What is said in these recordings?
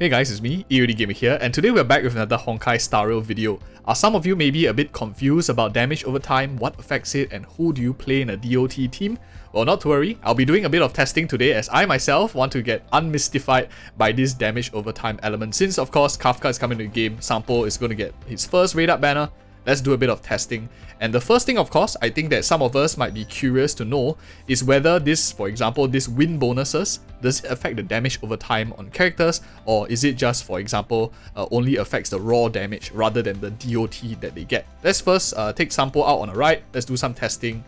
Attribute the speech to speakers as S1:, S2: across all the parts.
S1: Hey guys, it's me, EODGamer here, and today we're back with another Honkai Star Rail video. Some of you may be a bit confused about damage over time, what affects it, and who do you play in a DOT team? Well, not to worry, I'll be doing a bit of testing today as I myself want to get unmystified by this damage over time element. Since of course Kafka is coming to the game, Sampo is going to get his first raid up banner. Let's do a bit of testing. And the first thing, of course, I think that some of us might be curious to know is whether this, for example, this win bonuses, does it affect the damage over time on characters, or is it just, for example, only affects the raw damage rather than the DOT that they get? Let's first take Sampo out on the right. Let's do some testing.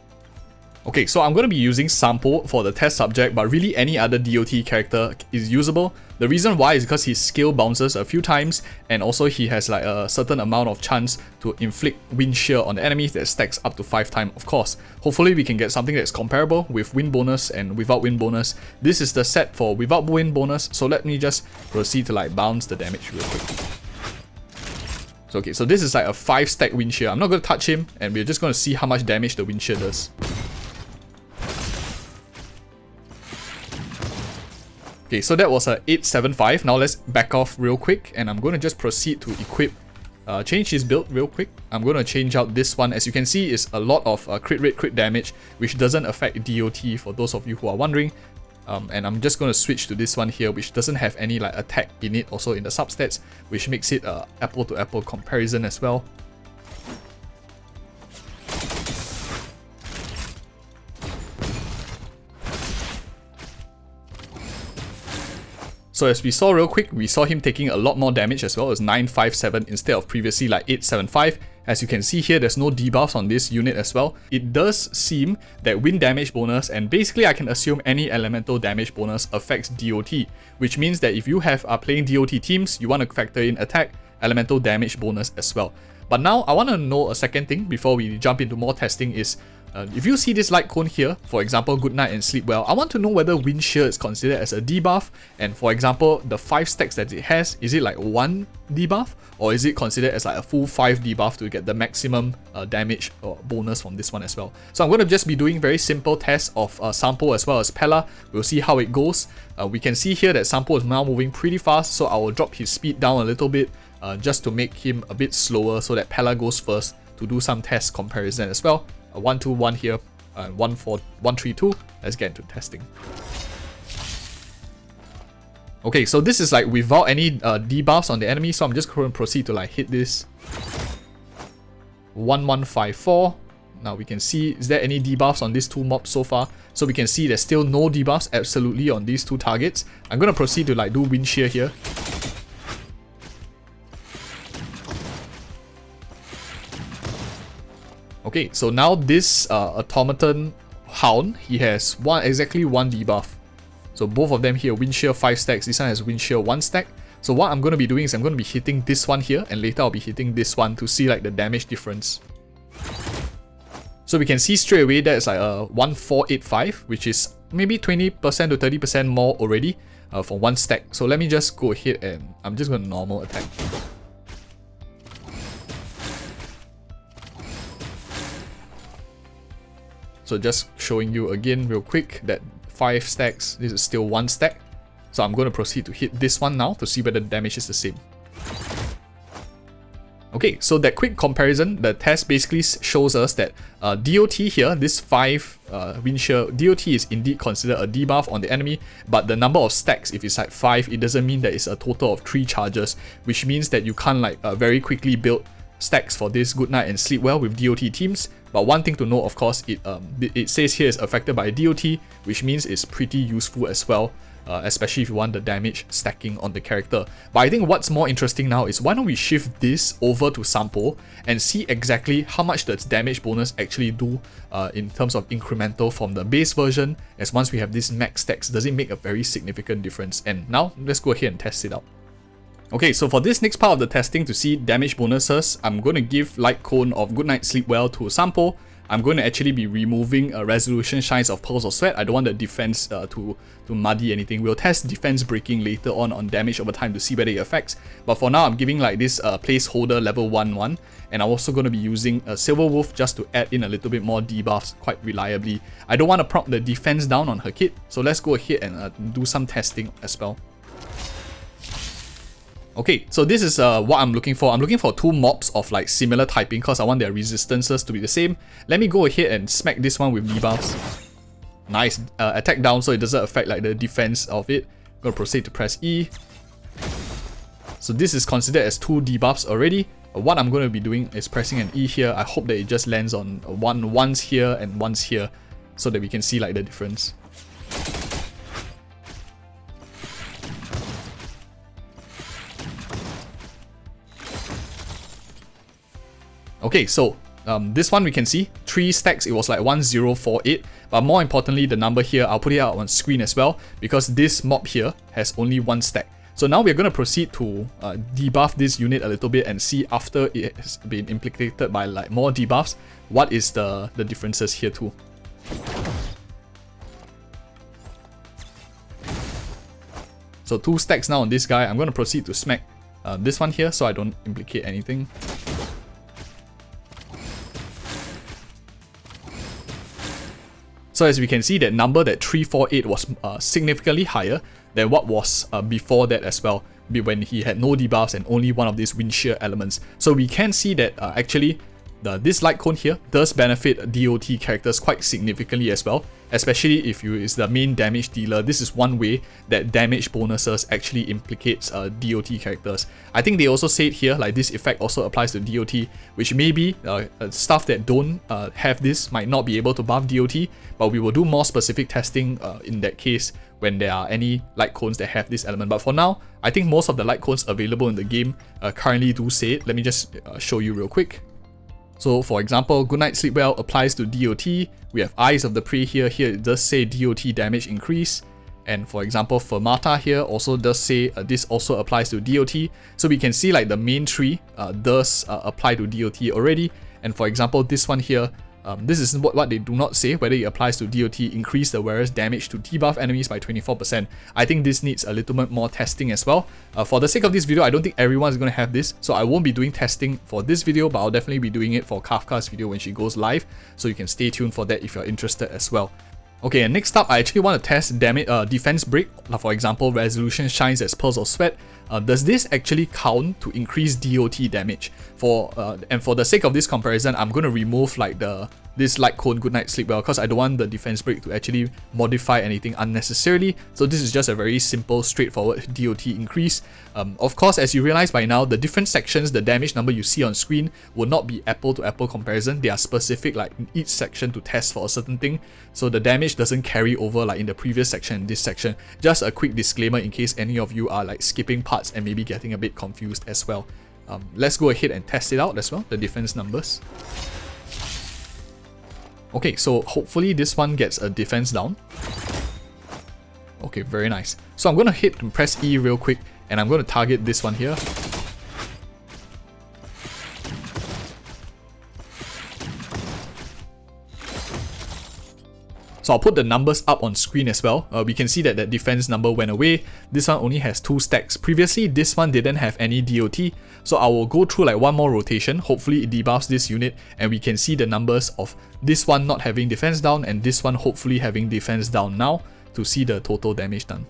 S1: Okay, so I'm going to be using Sampo for the test subject, but really any other DOT character is usable. The reason why is because his skill bounces a few times, and also he has like a certain amount of chance to inflict wind shear on the enemies that stacks up to 5 times, of course. Hopefully we can get something that's comparable with win bonus and without win bonus. This is the set for without win bonus, so let me just proceed to like bounce the damage real quick. So, okay, so this is like a 5 stack wind shear. I'm not going to touch him, and we're just going to see how much damage the wind shear does. Okay, so that was a 875. Now let's back off real quick, and I'm going to just proceed to equip, change his build real quick. I'm going to change out this one. As you can see, is a lot of crit rate, crit damage, which doesn't affect DOT for those of you who are wondering. And I'm just going to switch to this one here, which doesn't have any like attack in it, also in the substats, which makes it a apple to apple comparison as well. So as we saw real quick, we saw him taking a lot more damage as well. It's 957 instead of previously like 875. As you can see here, there's no debuffs on this unit as well. It does seem that wind damage bonus, and basically I can assume any elemental damage bonus affects DOT, which means that if you have playing DOT teams, you want to factor in attack, elemental damage bonus as well. But now I want to know a second thing before we jump into more testing is, if you see this light cone here, for example, good night and sleep well, I want to know whether wind shear is considered as a debuff, and for example, the 5 stacks that it has, is it like 1 debuff, or is it considered as like a full 5 debuff to get the maximum damage or bonus from this one as well? So I'm going to just be doing very simple tests of Sampo as well as Pella. We'll see how it goes. We can see here that Sampo is now moving pretty fast, so I will drop his speed down a little bit just to make him a bit slower so that Pella goes first to do some test comparison as well. 1, 2, 1 here, 1, 4, 1, 3, 2. Let's get into testing. Okay, so this is like without any debuffs on the enemy, so I'm just going to proceed to like hit this. 1154. Now we can see, is there any debuffs on these 2 mobs so far? So we can see there's still no debuffs absolutely on these 2 targets. I'm going to proceed to like do wind shear here. Okay, so now this automaton hound, he has exactly one debuff. So both of them here, wind shear 5 stacks, this one has wind shear 1 stack. So what I'm going to be doing is I'm going to be hitting this one here, and later I'll be hitting this one to see like the damage difference. So we can see straight away that's like a 1485, which is maybe 20% to 30% more already for 1 stack. So let me just go ahead and I'm just going to normal attack. So just showing you again real quick that 5 stacks, this is still 1 stack. So I'm going to proceed to hit this one now to see whether the damage is the same. Okay, so that quick comparison, the test basically shows us that DOT here, this 5 wind shear, DOT is indeed considered a debuff on the enemy, but the number of stacks, if it's like 5, it doesn't mean that it's a total of 3 charges, which means that you can't like very quickly build stacks for this good night and sleep well with DOT teams. But one thing to note, of course, it says here is affected by DOT, which means it's pretty useful as well, especially if you want the damage stacking on the character. But I think what's more interesting now is why don't we shift this over to Sampo and see exactly how much does damage bonus actually do in terms of incremental from the base version, as once we have this max stacks, does it make a very significant difference? And now let's go ahead and test it out. Okay, so for this next part of the testing to see damage bonuses, I'm going to give light cone of good night sleep well to Sampo. I'm going to actually be removing resolution shines of pearls of sweat. I don't want the defense to muddy anything. We'll test defense breaking later on damage over time to see whether it affects. But for now, I'm giving like this placeholder level 1-1, and I'm also going to be using a Silver Wolf just to add in a little bit more debuffs quite reliably. I don't want to prop the defense down on her kit, so let's go ahead and do some testing as well. Okay, so this is what I'm looking for. I'm looking for 2 mobs of like similar typing because I want their resistances to be the same. Let me go ahead and smack this one with debuffs. Nice, attack down so it doesn't affect like the defense of it. I'm gonna proceed to press E. So this is considered as 2 debuffs already. What I'm going to be doing is pressing an E here. I hope that it just lands on once here and once here so that we can see like the difference. Okay, so this one we can see 3 stacks, it was like 1048, but more importantly the number here, I'll put it out on screen as well because this mob here has only 1 stack. So now we're going to proceed to debuff this unit a little bit and see after it has been implicated by like more debuffs, what is the differences here too. So 2 stacks now on this guy. I'm going to proceed to smack this one here so I don't implicate anything. So as we can see, that number, that 348, was significantly higher than what was before that as well, when he had no debuffs and only one of these wind shear elements. So we can see that actually this light cone here does benefit DOT characters quite significantly as well, especially if you is the main damage dealer. This is one way that damage bonuses actually implicates DOT characters. I think they also said here like this effect also applies to DOT, which maybe stuff that don't have this might not be able to buff DOT, but we will do more specific testing in that case when there are any light cones that have this element. But for now, I think most of the light cones available in the game currently do say it. Let me just show you real quick. So for example, Good Night Sleep Well applies to DOT. We have Eyes of the Prey here. Here it does say DOT damage increase. And for example, Fermata here also does say this also applies to DOT. So we can see like the main 3 does apply to DOT already. And for example, this one here, this is what they do not say, whether it applies to DOT, increase the wearer's damage to debuff enemies by 24%. I think this needs a little bit more testing as well. For the sake of this video, I don't think everyone's going to have this, so I won't be doing testing for this video, but I'll definitely be doing it for Kafka's video when she goes live, so you can stay tuned for that if you're interested as well. Okay, and next up, I actually want to test defense break. For example, resolution shines as pearls of sweat. Does this actually count to increase DOT damage? And for the sake of this comparison, I'm going to remove like this light cone Good Night Sleep Well because I don't want the defense break to actually modify anything unnecessarily. So this is just a very simple, straightforward DOT increase. Of course, as you realize by now, the different sections, the damage number you see on screen will not be apple to apple comparison. They are specific like in each section to test for a certain thing. So the damage doesn't carry over like in the previous section and this section. Just a quick disclaimer in case any of you are like skipping parts and maybe getting a bit confused as well. Let's go ahead and test it out as well, the defense numbers. Okay, so hopefully this one gets a defense down. Okay, very nice. So I'm going to hit and press E real quick, and I'm going to target this one here. So I'll put the numbers up on screen as well. We can see that that defense number went away. This one only has 2 stacks. Previously, this one didn't have any DOT. So I will go through like one more rotation. Hopefully it debuffs this unit and we can see the numbers of this one not having defense down and this one hopefully having defense down now to see the total damage done.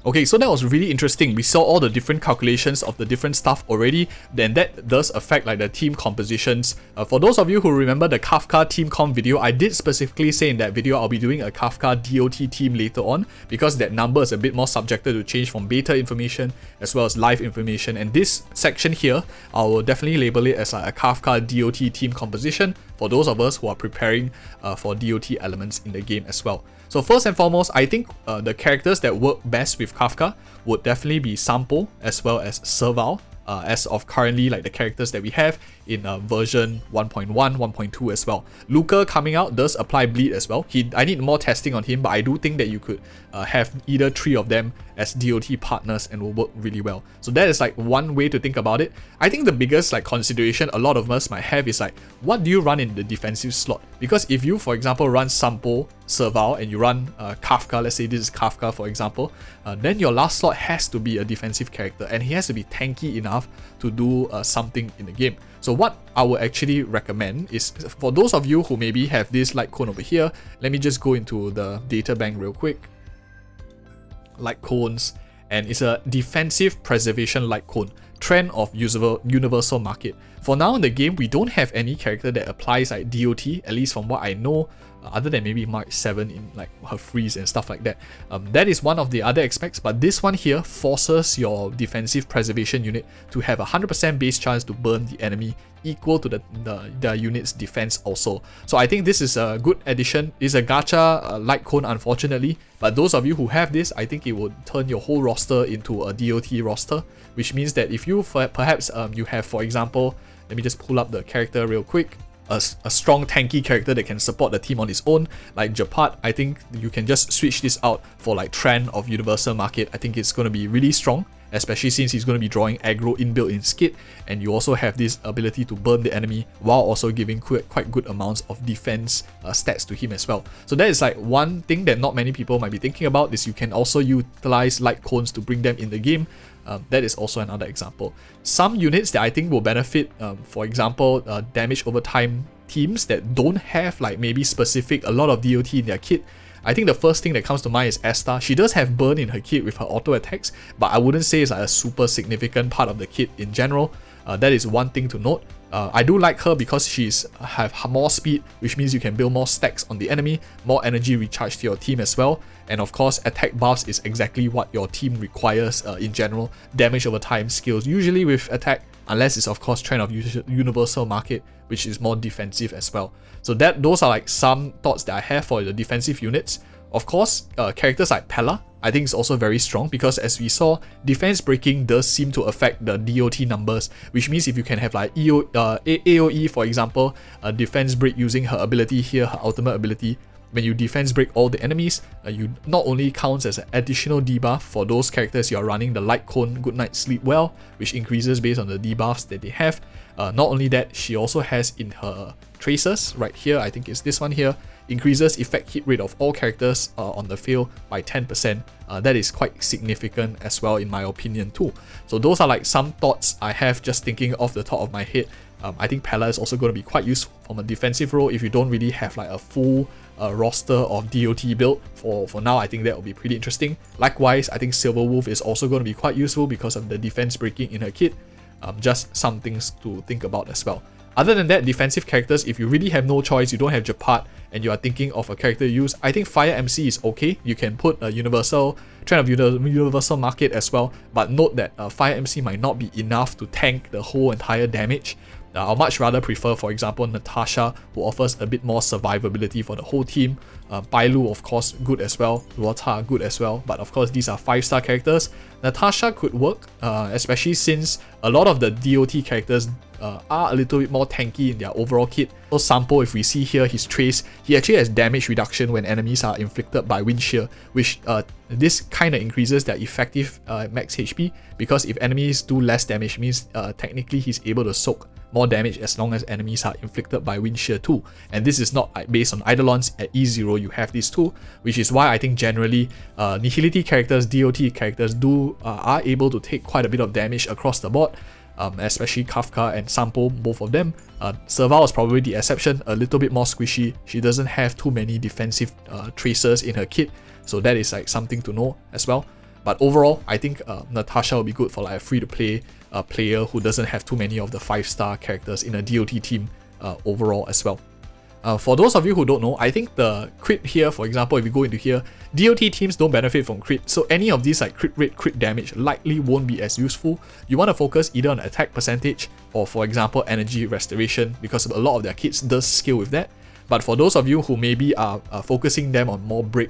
S1: Okay, so that was really interesting. We saw all the different calculations of the different stuff already, then that does affect like the team compositions. For those of you who remember the Kafka Team Comp video, I did specifically say in that video I'll be doing a Kafka DOT team later on because that number is a bit more subjected to change from beta information as well as live information. And this section here, I will definitely label it as a Kafka DOT team composition for those of us who are preparing for DOT elements in the game as well. So first and foremost, I think the characters that work best with Kafka would definitely be Sampo as well as Serval, as of currently like the characters that we have in version 1.1, 1.2 as well. Luca coming out does apply bleed as well. I need more testing on him, but I do think that you could have either 3 of them as DOT partners and will work really well. So that is like one way to think about it. I think the biggest like consideration a lot of us might have is like, what do you run in the defensive slot? Because if you, for example, run Sampo, Serval, and you run Kafka, let's say this is Kafka for example, then your last slot has to be a defensive character and he has to be tanky enough to do something in the game. So So what I would actually recommend is, for those of you who maybe have this lightcone over here, let me just go into the data bank real quick. Lightcones, and it's a defensive preservation lightcone, trend of universal market. For now in the game, we don't have any character that applies like DOT, at least from what I know, other than maybe Mark 7 in like her freeze and stuff like that. That is one of the other aspects, but this one here forces your defensive preservation unit to have a 100% base chance to burn the enemy, equal to the unit's defense also. So I think this is a good addition. It's a gacha light cone, unfortunately, but those of you who have this, I think it would turn your whole roster into a DOT roster, which means that if you perhaps you have, for example, let me just pull up the character real quick, a strong tanky character that can support the team on its own, like Jett, I think you can just switch this out for like trend of universal market. I think it's going to be really strong, especially since he's going to be drawing aggro inbuilt in skid, and you also have this ability to burn the enemy while also giving quite good amounts of defense stats to him as well. So that is like one thing that not many people might be thinking about, is you can also utilize light cones to bring them in the game. That is also another example. Some units that I think will benefit, for example, damage over time teams that don't have like maybe specific a lot of DOT in their kit. I think the first thing that comes to mind is Asta. She does have burn in her kit with her auto attacks, but I wouldn't say it's like a super significant part of the kit in general. That is one thing to note. I do like her because she's have more speed, which means you can build more stacks on the enemy, more energy recharge to your team as well. And of course, attack buffs is exactly what your team requires in general. Damage over time skills, usually with attack, unless it's of course trend of universal market, which is more defensive as well. So those are like some thoughts that I have for the defensive units. Of course, characters like Pella, I think is also very strong, because as we saw, defense breaking does seem to affect the DOT numbers, which means if you can have like AOE, for example, a defense break using her ability here, her ultimate ability, when you defense break all the enemies, you not only counts as an additional debuff for those characters you are running the light cone Good Night Sleep Well, which increases based on the debuffs that they have. Not only that, she also has in her traces right here, I think it's this one here, increases effect hit rate of all characters on the field by 10%. That is quite significant as well in my opinion too. So those are like some thoughts I have just thinking off the top of my head. I think Pella is also going to be quite useful from a defensive role if you don't really have like a full roster of DOT build. For now, I think that will be pretty interesting. Likewise, I think Silver Wolf is also going to be quite useful because of the defense breaking in her kit. Just some things to think about as well. Other than that, defensive characters, if you really have no choice, you don't have Jett, and you are thinking of a character to use, I think Fire MC is okay. You can put a universal trend of universal market as well, but note that Fire MC might not be enough to tank the whole entire damage. I'll much rather prefer, for example, Natasha, who offers a bit more survivability for the whole team. Bailu, of course, good as well. Ruota, good as well. But of course, these are 5-star characters. Natasha could work, especially since a lot of the DOT characters are a little bit more tanky in their overall kit. So Sampo, if we see here his trace, he actually has damage reduction when enemies are inflicted by wind shear, which this kind of increases their effective max HP, because if enemies do less damage, means technically he's able to soak more damage as long as enemies are inflicted by wind shear too. And this is not based on Eidolons. At E0 you have these two, which is why I think generally Nihility characters, DOT characters are able to take quite a bit of damage across the board. Especially Kafka and Sampo, both of them. Serval is probably the exception, a little bit more squishy. She doesn't have too many defensive tracers in her kit, so that is like something to know as well. But overall, I think Natasha will be good for like a free-to-play player who doesn't have too many of the 5-star characters in a DOT team overall as well. For those of you who don't know, I think the crit here, for example, if you go into here, DOT teams don't benefit from crit, so any of these like crit rate, crit damage likely won't be as useful. You want to focus either on attack percentage or, for example, energy restoration, because a lot of their kits does scale with that. But for those of you who maybe are focusing them on more break,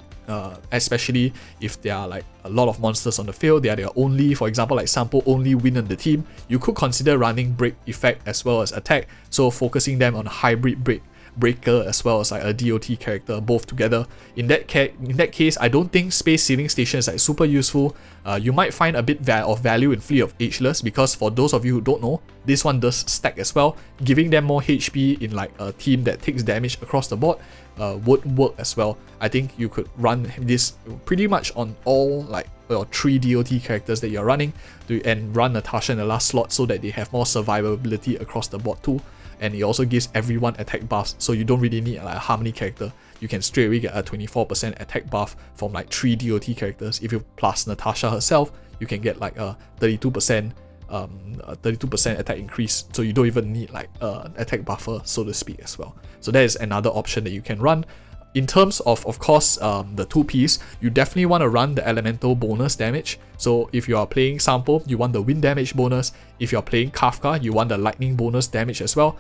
S1: especially if there are like a lot of monsters on the field, they are their only, for example, like Sampo only win on the team, you could consider running break effect as well as attack, so focusing them on hybrid break. breaker as well as like a DOT character both together. In that case, I don't think Space Sealing Station is like super useful. You might find a bit of value in Fleet of Ageless, because for those of you who don't know, this one does stack as well, giving them more HP in like a team that takes damage across the board would work as well. I think you could run this pretty much on all like your 3 DOT characters that you're running, and run Natasha in the last slot so that they have more survivability across the board too. And it also gives everyone attack buffs, so you don't really need like a harmony character. You can straight away get a 24% attack buff from like 3 DOT characters. If you plus Natasha herself, you can get like a 32% attack increase, so you don't even need like attack buffer, so to speak, as well. So that is another option that you can run. In terms of course, the 2Ps, you definitely want to run the elemental bonus damage. So if you are playing Sample, you want the wind damage bonus. If you're playing Kafka, you want the lightning bonus damage as well.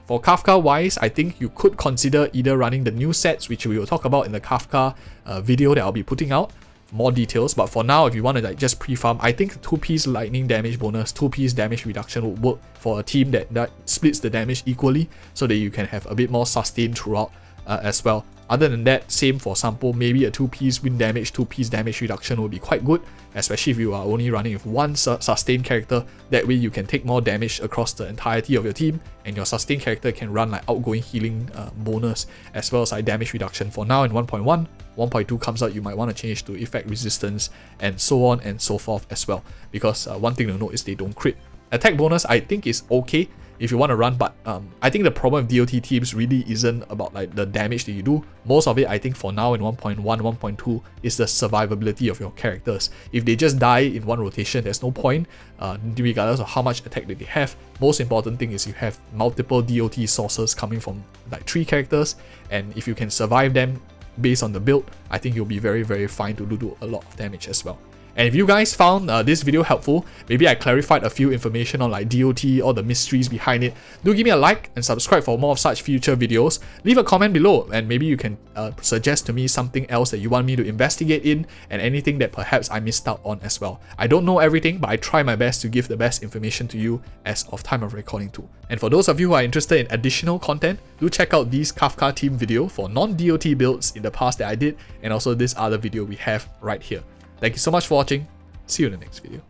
S1: For Kafka wise, I think you could consider either running the new sets, which we will talk about in the Kafka video that I'll be putting out, more details. But for now, if you want to like just pre-farm, I think 2Ps lightning damage bonus, 2Ps damage reduction would work for a team that splits the damage equally, so that you can have a bit more sustain throughout as well. Other than that, same for Sample, maybe a 2Ps wind damage, 2Ps damage reduction would be quite good, especially if you are only running with one sustain character. That way you can take more damage across the entirety of your team, and your sustain character can run like outgoing healing bonus as well as like damage reduction. For now in 1.1, 1.2 comes out, you might want to change to effect resistance and so on and so forth as well, because one thing to note is they don't crit. Attack bonus I think is okay if you want to run, but I think the problem with DOT teams really isn't about like the damage that you do. Most of it, I think for now in 1.1, 1.2 is the survivability of your characters. If they just die in one rotation, there's no point, regardless of how much attack that they have. Most important thing is you have multiple DOT sources coming from like 3 characters, and if you can survive them based on the build, I think you'll be very, very fine to do a lot of damage as well. And if you guys found this video helpful, maybe I clarified a few information on like DOT or the mysteries behind it, do give me a like and subscribe for more of such future videos. Leave a comment below, and maybe you can suggest to me something else that you want me to investigate in, and anything that perhaps I missed out on as well. I don't know everything, but I try my best to give the best information to you as of time of recording too. And for those of you who are interested in additional content, do check out these Kafka team video for non-DOT builds in the past that I did, and also this other video we have right here. Thank you so much for watching. See you in the next video.